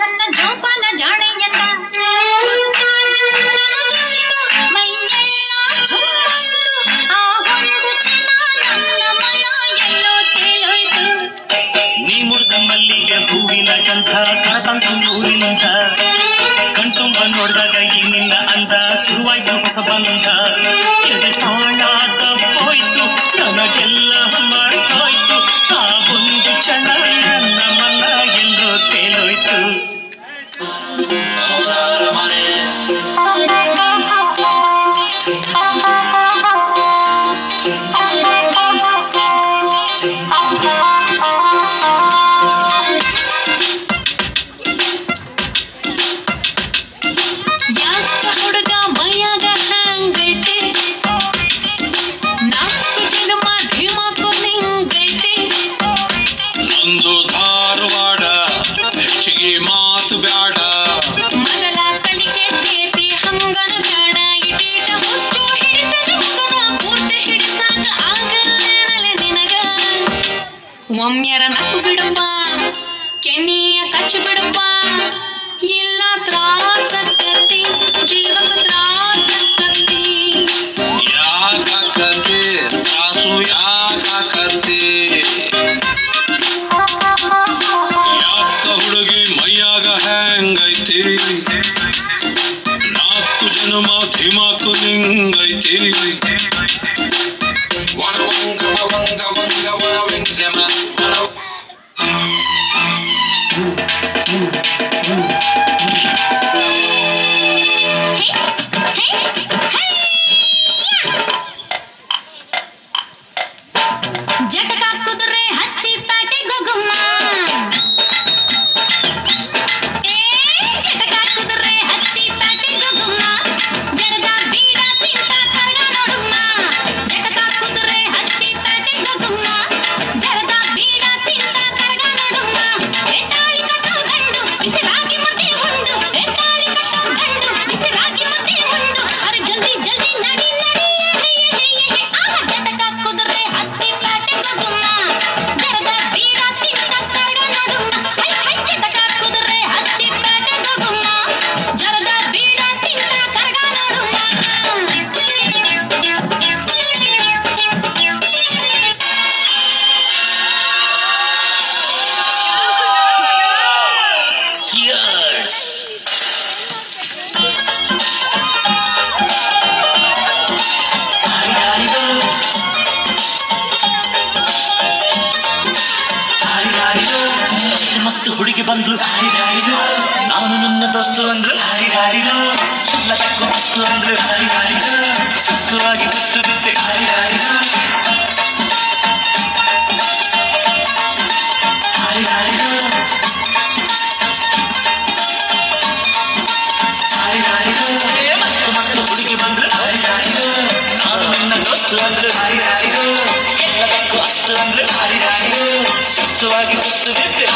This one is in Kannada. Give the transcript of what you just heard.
ಸಣ್ಣ ಜೋಪಾನ ಜಾಣೆಯಂದ ಮೈಯೆಲ್ಲ ಝುಮ್ಮಂತು ಆ ಒಂದು ಕ್ಷಣ ನನ್ನ ಮನ ಎಲ್ಲೋ ತೇಲೋಯ್ತು. ನೀ ಮುಡ್ದ ಮಲ್ಲಿಗೆ ಹೂವಿನ ಗಂಧ ಕಣತಂತು ನೂರಿನಿಂದ ಕಣ್ತುಂಬ ನೋಡಿದಾಗ ಈ ನಿನ್ನ ಅಂದ ಶುರುವಾಯ್ತು ಹೊಸ ಬಂಧ. ಎದೆ ತಾಳ ತಪ್ಪೋಯ್ತು ನನಗೆಲ್ಲ ಮಾಡ್ತಾಯ್ತು ಆ ಒಂದು ಕ್ಷಣ ನನ್ನ ಮನ ಎಲ್ಲೋ ತೇಲೋಯ್ತು. ಯಾಕ ಹುಡುಗ ಮೈಯಾಗ ಹ್ಯಾಂಗೈತೆ ನಾಲ್ಕು ಜನ್ಮ ಧಿಮಾಕು ನಿಂಗೈತೆ. ನಂದು ಧಾರವಾಡ ಹೆಚ್ಚಿಗೆ ಮಾತು ಬ್ಯಾಡ ಮೊದಲ ತಲಿ ಕೆಟ್ಟೈತಿ ಹಂಗನ ಬೇಡ ಇಟೀಟ ಹುಚ್ಚು ಹಿಡಿಸಲು ಗುಣ ಪೂರ್ತಿ ಹಿಡಿಸಾಕ ಆಗಲೇನಲೆ ನಿನಗ. ಒಮ್ಮೆರ ನಕ್ಕು ಬಿಡುವ ಕೆನ್ನಿಯ ಕಚ್ಚು ಬಿಡುವ ಇಲ್ಲ ತ್ರಾಸಕ್ಕತಿ ಜೀವಕ್ಕೆ ತ್ರಾಸಕ್ಕತಿ. ಯಾಕಾಕತಿ ತ್ರಾಸು ಯಾಕಾಕತಿ ಯಾಕ ಹುಡುಗಿ ಮೈಯಾಗ ಹ್ಯಾಂಗೈತಿ ನಾಲ್ಕು ಜನ್ಮ ಧಿಮಾಕು ನಿಂಗೈತಿ. ಜಟಕ ಕುದುರೆ ಹತ್ತಿ ಪ್ಯಾಟೆ ಗೊಗುಮ್ಮ ಜಟಕ ಕುದುರೆ ಹತ್ತಿ ಪ್ಯಾಟೆ ಗೊಗುಮ್ಮ ಜರದ ಬೀಡ ತಿಂತ ಕರಗ ನೋಡುಮ್ಮ. ಜಟಕ ಕುದುರೆ ಹತ್ತಿ ಪ್ಯಾಟೆ ಗೊಗುಮ್ಮ ಜರದ ಬೀಡ ತಿಂತ ಕರಗ ನೋಡುಮ್ಮ. ಎತ್ತಾಳಿ ಕಟ್ಟೋ ಗಂಡು ಬಿಸಿರಾಗಿ ಮುದ್ದೆ ಉಂಡು ಎತ್ತಾಳಿ ಕಟ್ಟೋ ಗಂಡು ಬಿಸಿರಾಗಿ ಮುದ್ದೆ ಉಂಡು ಅರೆ ಜಲ್ದಿ ಜಲ್ದಿ ನಡಿ ನಡಿ ಜಟಕ ಕುದುರೆ ಹತ್ತಿ ಪ್ಯಾಟೆ ಗೊಗುಮ್ಮ ಜರದ ಬೀಡ ತಿಂತ ಕರಗ ನೋಡುಮ್ಮ. ಜಟಕ ಕುದುರೆ ಹತ್ತಿ ಪ್ಯಾಟೆ ಗೊಗುಮ್ಮ ಜರದ ಬೀಡ ತಿಂತ ಕರಗ ನೋಡುಮ್ಮ. Cheers! ಮಸ್ತ್ ಹುಡುಗಿ ಬಂದ್ಲು ನಾನು ನನ್ನ ದೋಸ್ತು ಅಂದ್ರು ಎಲ್ಲದಕ್ಕೂ ಮಸ್ತು ಅಂದ್ರು ಸುಸ್ತುವಾಗಿ ಬಿಟ್ಟು ಬಿದ್ದೆ. ಮಸ್ತ್ ಮಸ್ತ್ ಹುಡುಗಿ ಬಂದ್ರು ನಾನು ನಿನ್ನ ದೋಸ್ತು ಅಂದ್ರು ಎಲ್ಲದಕ್ಕೂ ಅಸ್ತು ಅಂದ್ರು ಸುಸ್ತುವಾಗಿ ಬಿಟ್ಟು ಬಿದ್ದೆ.